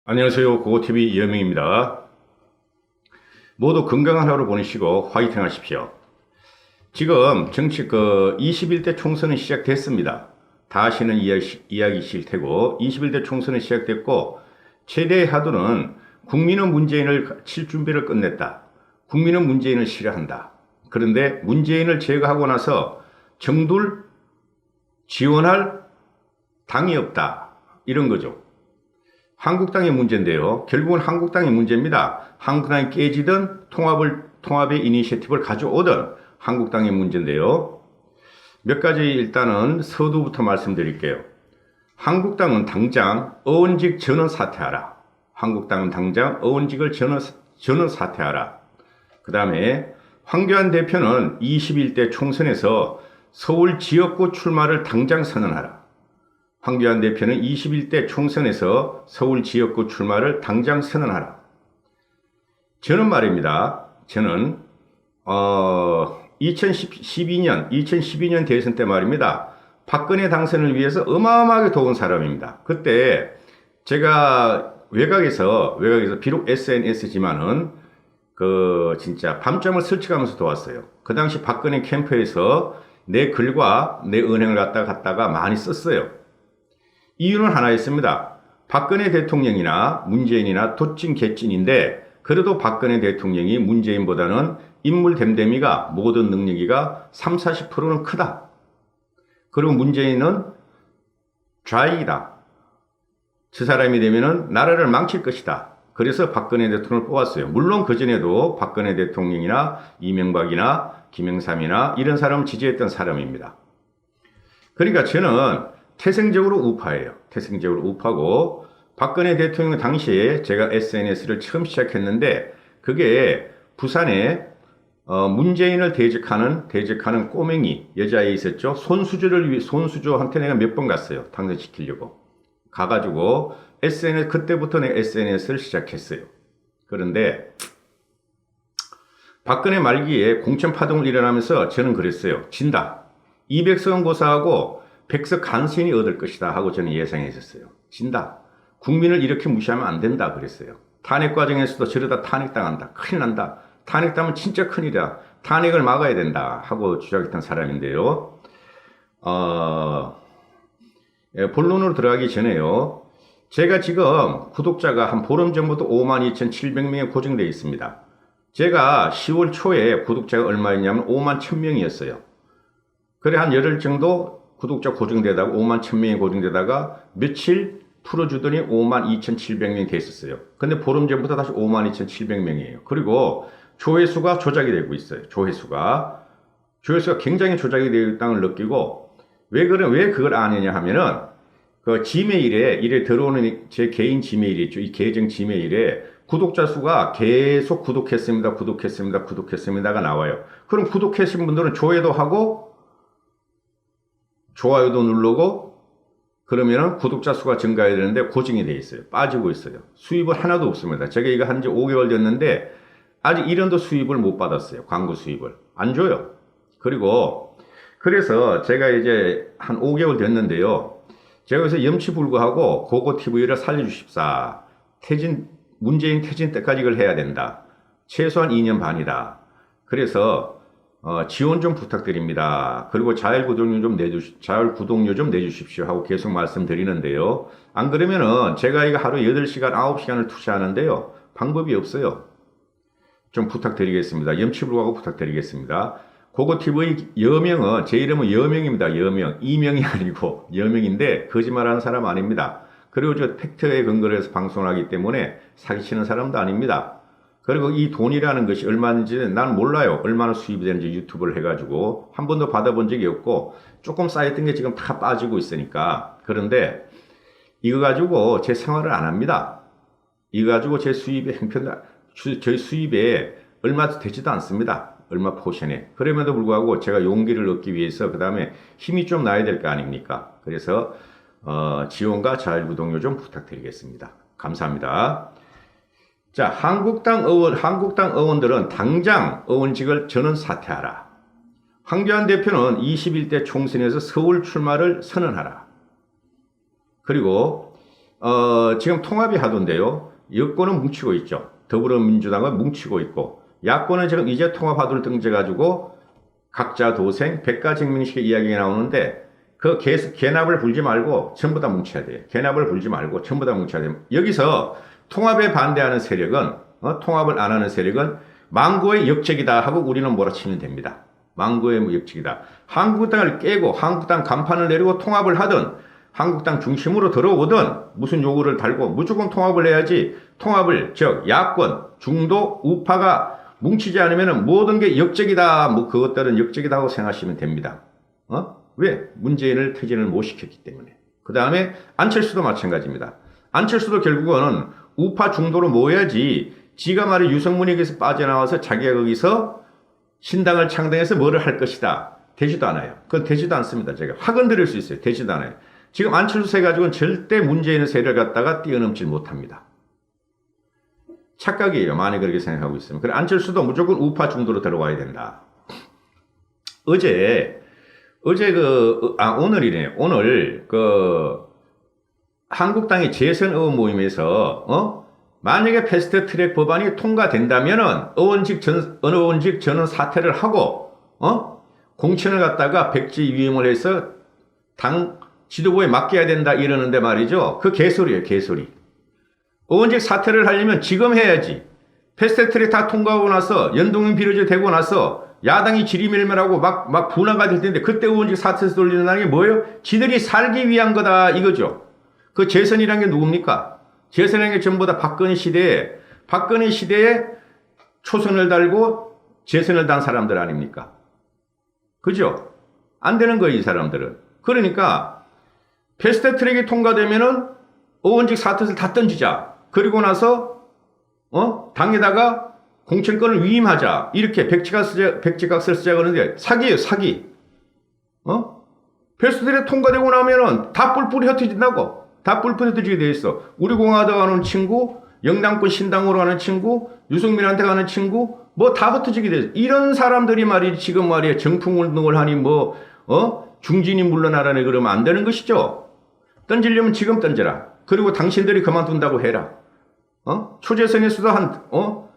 안녕하세요. 고고TV 이현명입니다. 모두 건강한 하루 보내시고 화이팅 하십시오. 지금 정치 21대 총선이 시작됐습니다. 다 아시는 이야기실 테고 21대 총선이 시작됐고 최대의 하도는 국민은 문재인을 칠 준비를 끝냈다. 국민은 문재인을 싫어한다. 그런데 문재인을 제거하고 나서 정둘 지원할 당이 없다. 이런 거죠. 한국당의 문제인데요. 결국은 한국당의 문제입니다. 한국당이 깨지든 통합의 이니셔티브를 가져오든 한국당의 문제인데요. 몇 가지 일단은 서두부터 말씀드릴게요. 한국당은 당장 의원직 전원 사퇴하라. 한국당은 당장 의원직을 전원 사퇴하라. 그 다음에 황교안 대표는 21대 총선에서 서울 지역구 출마를 당장 선언하라. 황교안 대표는 21대 총선에서 서울 지역구 출마를 당장 선언하라. 저는 말입니다. 저는 2012년 대선 때 말입니다. 박근혜 당선을 위해서 어마어마하게 도운 사람입니다. 그때 제가 외곽에서 비록 SNS지만은 진짜 밤잠을 설치가면서 도왔어요. 그 당시 박근혜 캠프에서 내 글과 내 은행을 갖다가 많이 썼어요. 이유는 하나였습니다. 박근혜 대통령이나 문재인이나 도찐 개찐인데 그래도 박근혜 대통령이 문재인보다는 인물 댐댐이가 모든 능력이가 30, 40%는 크다. 그리고 문재인은 좌익이다. 저 사람이 되면은 나라를 망칠 것이다. 그래서 박근혜 대통령을 뽑았어요. 물론 그전에도 박근혜 대통령이나 이명박이나 김영삼이나 이런 사람을 지지했던 사람입니다. 그러니까 저는 태생적으로 우파예요. 태생적으로 우파고 박근혜 대통령 당시에 제가 SNS를 처음 시작했는데 그게 부산에 문재인을 대적하는 꼬맹이 여자애 있었죠. 손수조한테 내가 몇 번 갔어요. 당선시키려고. 가가지고 그때부터 내가 SNS를 시작했어요. 그런데 박근혜 말기에 공천파동을 일어나면서 저는 그랬어요. 진다. 200석 고사하고 100석 간신히 얻을 것이다 하고 저는 예상했었어요. 진다. 국민을 이렇게 무시하면 안 된다 그랬어요. 탄핵 과정에서도 저러다 탄핵당한다. 큰일 난다. 탄핵당하면 진짜 큰일이다. 탄핵을 막아야 된다 하고 주장했던 사람인데요. 본론으로 들어가기 전에요. 제가 지금 구독자가 한 보름 전부터 52,700명에 고정되어 있습니다. 제가 10월 초에 구독자가 얼마였냐면 51,000명이었어요. 그래 한 열흘 정도 구독자 고정되다가 51,000명이 고정되다가 며칠 풀어주더니 52,700명이 됐었어요. 근데 보름 전부터 다시 52,700명이에요. 그리고 조회수가 조작이 되고 있어요. 조회수가 굉장히 조작이 되어 있다는 걸 느끼고 왜 그걸 아느냐 하면은 그 지메일에 들어오는 제 개인 지메일이 있죠. 이 계정 지메일에 구독자 수가 계속 구독했습니다가 나와요. 그럼 구독하신 분들은 조회도 하고 좋아요도 누르고 그러면은 구독자 수가 증가해야 되는데 고정이 돼 있어요. 빠지고 있어요. 수입은 하나도 없습니다. 제가 이거 한 지 5개월 됐는데 아직 1원도 수입을 못 받았어요. 광고 수입을. 안 줘요. 그래서 제가 이제 한 5개월 됐는데요. 제가 그래서 염치불구하고 고고TV를 살려주십사. 문재인 퇴진 때까지 이걸 해야 된다. 최소한 2년 반이다. 그래서 지원 좀 부탁드립니다. 그리고 자율구독료 좀 내주십시오 하고 계속 말씀드리는데요. 안 그러면은 제가 이거 하루 8시간, 9시간을 투자하는데요. 방법이 없어요. 좀 부탁드리겠습니다. 염치불구하고 부탁드리겠습니다. 고고TV 여명은 제 이름은 여명입니다. 여명. 이명이 아니고 여명인데 거짓말하는 사람 아닙니다. 그리고 저 팩트에 근거를 해서 방송을 하기 때문에 사기치는 사람도 아닙니다. 그리고 이 돈이라는 것이 얼마인지 난 몰라요. 얼마나 수입이 되는지 유튜브를 해가지고 한 번도 받아본 적이 없고 조금 쌓였던 게 지금 다 빠지고 있으니까. 그런데 이거 가지고 제 생활을 안 합니다. 이거 가지고 제 수입의 저희 수입에 얼마 되지도 않습니다. 얼마 포션에. 그럼에도 불구하고 제가 용기를 얻기 위해서 그 다음에 힘이 좀 나야 될 거 아닙니까? 그래서 지원과 자율구독료 좀 부탁드리겠습니다. 감사합니다. 자, 한국당 의원들은 당장 의원직을 전원 사퇴하라. 황교안 대표는 21대 총선에서 서울 출마를 선언하라. 그리고 지금 통합이 하던데요. 여권은 뭉치고 있죠. 더불어민주당은 뭉치고 있고, 야권은 지금 이제 통합하도를 등져가지고 각자 도생, 백가증명식의 이야기가 나오는데, 그 개납을 불지 말고 전부 다 뭉쳐야 돼요. 개납을 불지 말고 전부 다 뭉쳐야 돼요. 여기서 통합에 반대하는 세력은, 통합을 안 하는 세력은 망고의 역적이다 하고 우리는 몰아치면 됩니다. 망고의 역적이다. 한국당을 깨고 한국당 간판을 내리고 통합을 하든 한국당 중심으로 들어오든 무슨 요구를 달고 무조건 통합을 해야지, 통합을, 즉 야권, 중도, 우파가 뭉치지 않으면 모든 게 역적이다, 뭐 그것들은 역적이다 고 생각하시면 됩니다. 왜? 문재인을 퇴진을 못 시켰기 때문에. 그 다음에 안철수도 마찬가지입니다. 안철수도 결국은 우파 중도로 모여야지, 지가 말해 유승문에게서 빠져나와서 자기가 거기서 신당을 창당해서 뭐를 할 것이다. 되지도 않아요. 그건 되지도 않습니다. 제가 확언 드릴 수 있어요. 되지도 않아요. 지금 안철수 세 가지고는 절대 문재인의 세를 갖다가 뛰어넘지 못합니다. 착각이에요. 많이 그렇게 생각하고 있으면. 그래, 안철수도 무조건 우파 중도로 들어가야 된다. 오늘이네요. 오늘 한국당의 재선 의원 모임에서 만약에 패스트 트랙 법안이 통과된다면은 어느 의원직 전원 사퇴를 하고 공천을 갖다가 백지위임을 해서 당 지도부에 맡겨야 된다 이러는데 말이죠. 그 개소리예요, 개소리. 의원직 사퇴를 하려면 지금 해야지. 패스트 트랙 다 통과하고 나서 연동형 비례제 되고 나서 야당이 지리멸멸하고 막 분화가 될 텐데 그때 의원직 사퇴해서 돌리는 게 뭐예요? 지들이 살기 위한 거다 이거죠. 그 재선이란 게 누굽니까? 재선이란 게 전부 다 박근혜 시대에 초선을 달고 재선을 단 사람들 아닙니까? 그죠? 안 되는 거예요, 이 사람들은. 그러니까 패스트 트랙이 통과되면은 의원직 사퇴를 다 던지자. 그리고 나서 당에다가 공천권을 위임하자. 이렇게 백지각서를 쓰자 그러는데 사기예요, 사기. 패스트 트랙 통과되고 나면은 다 뿔뿔이 흩어진다고. 다 뿔뿔이 흩어지게 돼 있어. 우리 공화당 가는 친구, 영당권 신당으로 가는 친구, 유승민한테 가는 친구, 뭐 다 흩어지게 돼 있어. 이런 사람들이 말이지 지금 말이야 정풍운동을 하니 중진이 물러나라네 그러면 안 되는 것이죠. 던지려면 지금 던져라. 그리고 당신들이 그만둔다고 해라. 초재선에서도 한 5,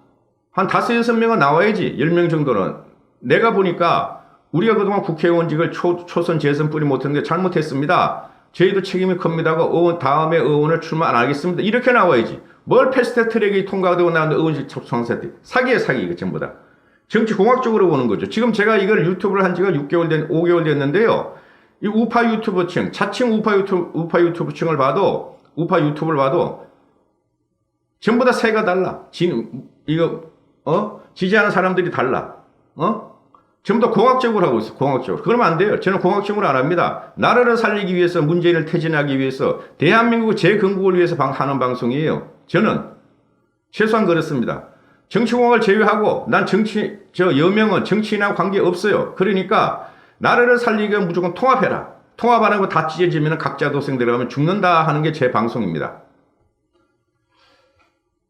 6명은 나와야지. 10명 정도는. 내가 보니까 우리가 그동안 국회의원직을 초선 재선 뿌리 못했는 게 잘못했습니다. 저희도 책임이 큽니다가 다음에 의원을 출마 안 하겠습니다. 이렇게 나와야지. 뭘 패스트 트랙이 통과되고 나는데 의원직 촉송사태. 사기에 사기, 이거 전부 다. 정치공학적으로 보는 거죠. 지금 제가 이걸 유튜브를 한 지가 5개월 됐는데요. 이 우파 유튜버층, 자칭 우파 유튜브층을 봐도, 우파 유튜브를 봐도, 전부 다 세가 달라. 지지하는 사람들이 달라. 전부 다 공학적으로 하고 있어, 공학적으로. 그러면 안 돼요. 저는 공학적으로 안 합니다. 나라를 살리기 위해서, 문재인을 퇴진하기 위해서, 대한민국 재건국을 위해서 하는 방송이에요. 저는 최소한 그렇습니다. 정치공학을 제외하고, 난 여명은 정치인하고 관계 없어요. 그러니까, 나라를 살리기 위해 무조건 통합해라. 통합 안 하고 다 찢어지면 각자 도생 들어가면 죽는다 하는 게 제 방송입니다.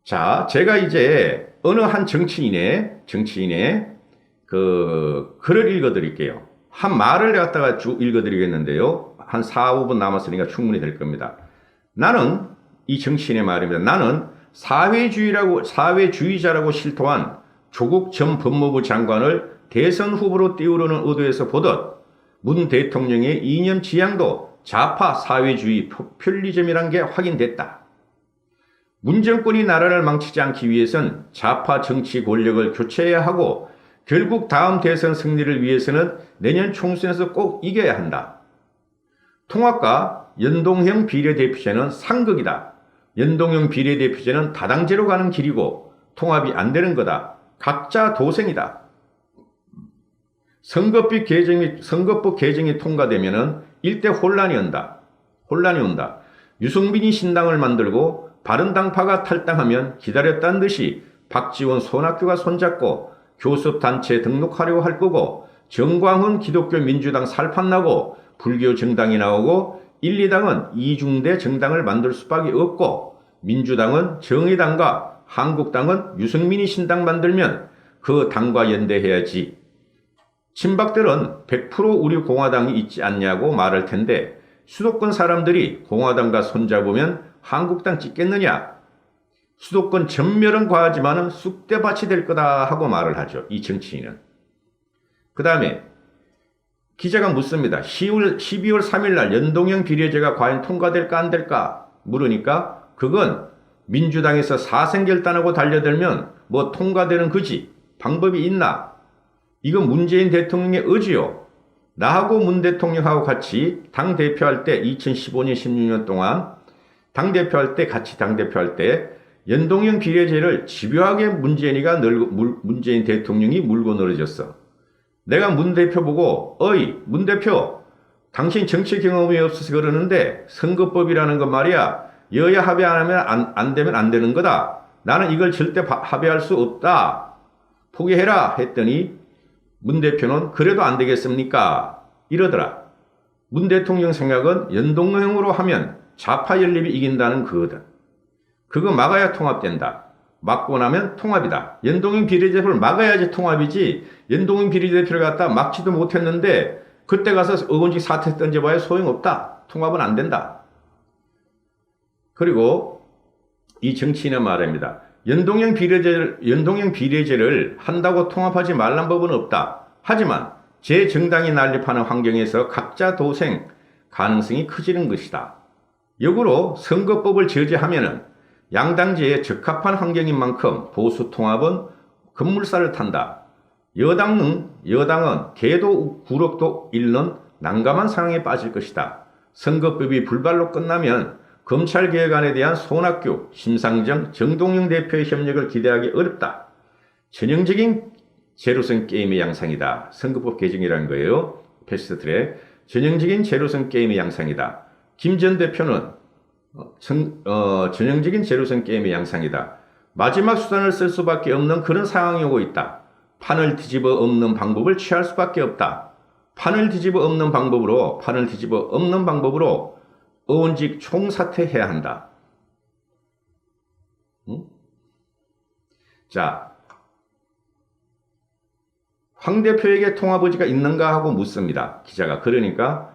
자, 제가 이제 어느 한 정치인의 글을 읽어드릴게요. 한 말을 갖다가 쭉 읽어드리겠는데요. 한 4, 5분 남았으니까 충분히 될 겁니다. 나는, 이 정치인의 말입니다. 나는 사회주의자라고 실토한 조국 전 법무부 장관을 대선 후보로 띄우려는 의도에서 보듯 문 대통령의 이념 지향도 좌파 사회주의 포퓰리즘이란 게 확인됐다. 문 정권이 나라를 망치지 않기 위해선 좌파 정치 권력을 교체해야 하고 결국 다음 대선 승리를 위해서는 내년 총선에서 꼭 이겨야 한다. 통합과 연동형 비례대표제는 상극이다. 연동형 비례대표제는 다당제로 가는 길이고 통합이 안 되는 거다. 각자 도생이다. 선거법 개정이 통과되면은 일대 혼란이 온다. 유승민이 신당을 만들고 바른당파가 탈당하면 기다렸다는 듯이 박지원, 손학규가 손잡고 교섭단체 등록하려고 할 거고 정광훈 기독교 민주당 살판나고 불교 정당이 나오고 1, 2당은 이중대 정당을 만들 수밖에 없고 민주당은 정의당과 한국당은 유승민이 신당 만들면 그 당과 연대해야지. 친박들은 100% 우리 공화당이 있지 않냐고 말할 텐데 수도권 사람들이 공화당과 손잡으면 한국당 찍겠느냐? 수도권 전멸은 과하지만은 쑥대밭이 될 거다 하고 말을 하죠. 이 정치인은. 그 다음에 기자가 묻습니다. 12월 3일 날 연동형 비례제가 과연 통과될까 안 될까 물으니까 그건 민주당에서 사생결단하고 달려들면 뭐 통과되는 거지. 방법이 있나? 이건 문재인 대통령의 의지요. 나하고 문 대통령하고 같이 당대표할 때 2015년 16년 동안 당대표할 때 같이 당대표할 때 연동형 비례제를 집요하게 문재인 대통령이 물고 늘어졌어. 내가 문 대표 보고 어이 문 대표 당신 정치 경험이 없어서 그러는데 선거법이라는 건 말이야 여야 합의 안 하면 안 되면 안 되는 거다. 나는 이걸 절대 합의할 수 없다. 포기해라 했더니 문 대표는 그래도 안 되겠습니까? 이러더라. 문 대통령 생각은 연동형으로 하면 좌파 연립이 이긴다는 그거다. 그거 막아야 통합된다. 막고 나면 통합이다. 연동형 비례대표를 막아야지 통합이지 연동형 비례대표를 갖다 막지도 못했는데 그때 가서 의원직 사퇴 던져봐야 소용없다. 통합은 안 된다. 그리고 이 정치인의 말입니다. 연동형 비례제를 한다고 통합하지 말란 법은 없다. 하지만 제 정당이 난립하는 환경에서 각자 도생 가능성이 커지는 것이다. 역으로 선거법을 저지하면은 양당제에 적합한 환경인 만큼 보수 통합은 급물살을 탄다. 여당은 개도 구력도 잃는 난감한 상황에 빠질 것이다. 선거법이 불발로 끝나면 검찰개혁안에 대한 손학규, 심상정, 정동영 대표의 협력을 기대하기 어렵다. 전형적인 제로섬 게임의 양상이다. 선거법 개정이라는 거예요. 패스트트랙. 전형적인 제로섬 게임의 양상이다. 김 전 대표는 전형적인 제로섬 게임의 양상이다. 마지막 수단을 쓸 수밖에 없는 그런 상황이 오고 있다. 판을 뒤집어 엎는 방법을 취할 수밖에 없다. 판을 뒤집어 엎는 방법으로 의원직 총사퇴해야 한다. 응? 자, 황 대표에게 통합 의지가 있는가 하고 묻습니다. 기자가. 그러니까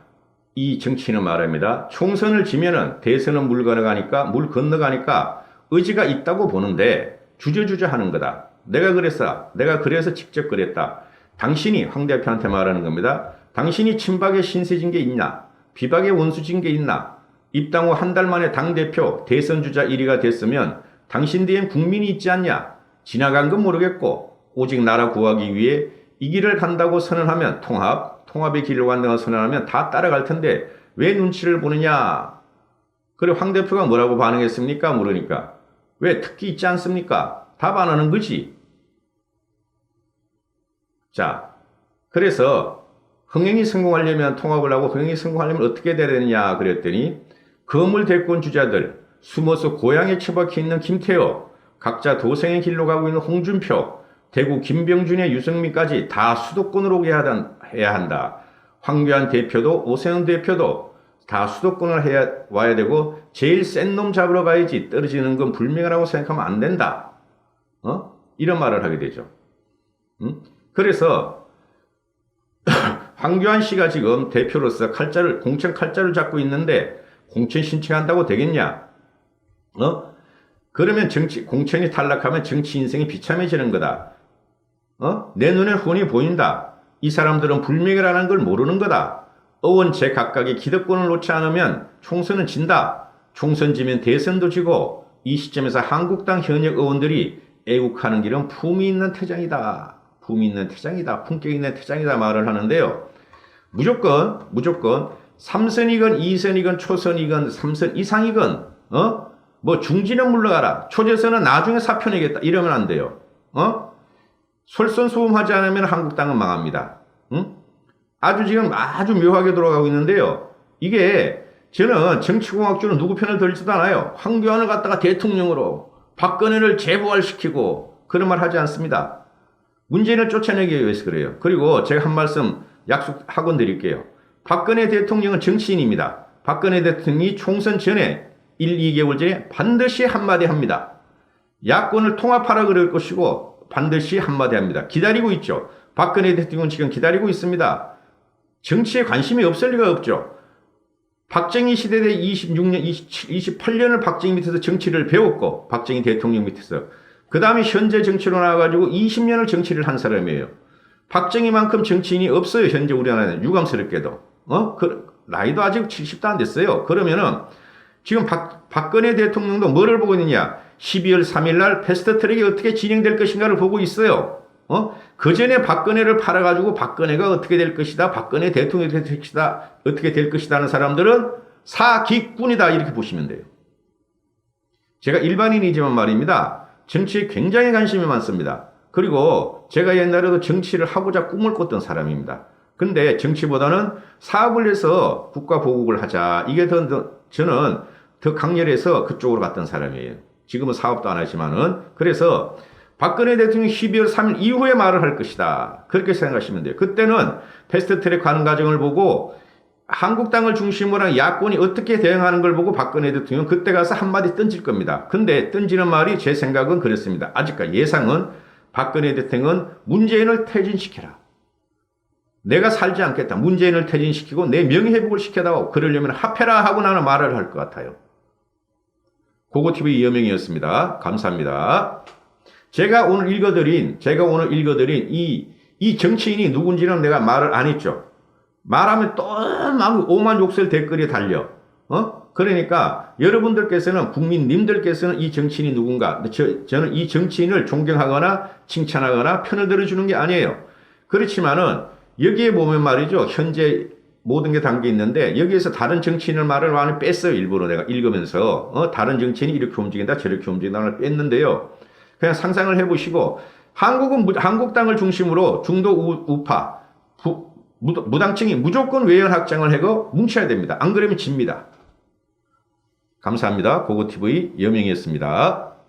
이 정치인은 말합니다. 총선을 지면은 대선은 물 건너가니까 의지가 있다고 보는데 주저주저 하는 거다. 내가 그래서 직접 그랬다. 당신이 황 대표한테 말하는 겁니다. 당신이 친박의 신세진 게 있냐? 비박의 원수진 게 있나? 입당 후 한 달 만에 당대표 대선 주자 1위가 됐으면 당신 뒤엔 국민이 있지 않냐? 지나간 건 모르겠고 오직 나라 구하기 위해 이 길을 간다고 선언하면 통합의 길로 간다고 선언하면 다 따라갈 텐데 왜 눈치를 보느냐? 그래 황 대표가 뭐라고 반응했습니까? 물으니까 왜 특기 있지 않습니까? 답 안 하는 거지. 자, 그래서 흥행이 성공하려면 통합을 하고 흥행이 성공하려면 어떻게 돼야 되느냐 그랬더니 거물 대권 주자들 숨어서 고향에 처박혀 있는 김태호 각자 도생의 길로 가고 있는 홍준표 대구 김병준의 유승민까지 다 수도권으로 오게 해야 한다. 황교안 대표도 오세훈 대표도 다 수도권을 와야 되고 제일 센 놈 잡으러 가야지 떨어지는 건 불명하라고 생각하면 안 된다. 이런 말을 하게 되죠. 그래서 황교안 씨가 지금 대표로서 공천 칼자를 잡고 있는데 공천 신청한다고 되겠냐? 그러면 공천이 탈락하면 정치 인생이 비참해지는 거다. 내 눈에 훤히 보인다. 이 사람들은 불명예라는 걸 모르는 거다. 의원 제각각의 기득권을 놓지 않으면 총선은 진다. 총선 지면 대선도 지고 이 시점에서 한국당 현역 의원들이 애국하는 길은 품이 있는 태장이다. 품격 있는 태장이다 말을 하는데요. 무조건 3선이건 2선이건 초선이건 3선 이상이건 뭐 중진은 물러가라. 초재선은 나중에 사표 내겠다. 이러면 안 돼요. 솔선수범하지 않으면 한국당은 망합니다. 지금 아주 묘하게 돌아가고 있는데요. 이게 저는 정치공학주는 누구 편을 들지도 않아요. 황교안을 갖다가 대통령으로 박근혜를 재부활시키고 그런 말 하지 않습니다. 문재인을 쫓아내기 위해서 그래요. 그리고 제가 한 말씀 약속하고 드릴게요. 박근혜 대통령은 정치인입니다. 박근혜 대통령이 총선 전에 1, 2개월 전에 반드시 한마디 합니다. 야권을 통합하라 그럴 것이고 반드시 한마디 합니다. 기다리고 있죠. 박근혜 대통령은 지금 기다리고 있습니다. 정치에 관심이 없을 리가 없죠. 박정희 시대 때 26년, 27, 28년을 박정희 밑에서 정치를 배웠고, 박정희 대통령 밑에서. 그 다음에 현재 정치로 나와가지고 20년을 정치를 한 사람이에요. 박정희만큼 정치인이 없어요. 현재 우리나라에는. 유감스럽게도. 나이도 아직 70도 안 됐어요. 그러면은 지금 박근혜 대통령도 뭐를 보고 있느냐. 12월 3일 날 패스트 트랙이 어떻게 진행될 것인가를 보고 있어요. 그 전에 박근혜를 팔아가지고 박근혜가 어떻게 될 것이다. 박근혜 대통령이 될 것이다. 어떻게 될 것이다 하는 사람들은 사기꾼이다. 이렇게 보시면 돼요. 제가 일반인이지만 말입니다. 정치에 굉장히 관심이 많습니다. 그리고 제가 옛날에도 정치를 하고자 꿈을 꿨던 사람입니다. 근데 정치보다는 사업을 해서 국가 보국을 하자. 이게 저는 더 강렬해서 그쪽으로 갔던 사람이에요. 지금은 사업도 안 하지만은. 그래서 박근혜 대통령이 12월 3일 이후에 말을 할 것이다. 그렇게 생각하시면 돼요. 그때는 패스트트랙 가는 과정을 보고 한국당을 중심으로 한 야권이 어떻게 대응하는 걸 보고 박근혜 대통령은 그때 가서 한마디 던질 겁니다. 근데 던지는 말이 제 생각은 그렇습니다. 아직까지 예상은 박근혜 대통령은 문재인을 퇴진시켜라. 내가 살지 않겠다. 문재인을 퇴진시키고 내 명예회복을 시켜다오. 그러려면 합해라 하고 나는 말을 할 것 같아요. 고고TV 이여명이었습니다. 감사합니다. 제가 오늘 읽어드린 이 정치인이 누군지는 내가 말을 안 했죠. 말하면 또 막 오만 욕설 댓글이 달려. 그러니까 여러분들께서는 국민님들께서는 이 정치인이 누군가 저는 이 정치인을 존경하거나 칭찬하거나 편을 들어주는 게 아니에요. 그렇지만은 여기에 보면 말이죠. 현재 모든 게 담겨 있는데 여기에서 다른 정치인을 말을 많이 뺐어요. 일부러 내가 읽으면서 다른 정치인이 이렇게 움직인다 저렇게 움직인다를 뺐는데요. 그냥 상상을 해보시고 한국당을 중심으로 중도 우파 무당층이 무조건 외연 확장을 하고 뭉쳐야 됩니다. 안 그러면 집니다. 감사합니다. 고고TV 여명이었습니다.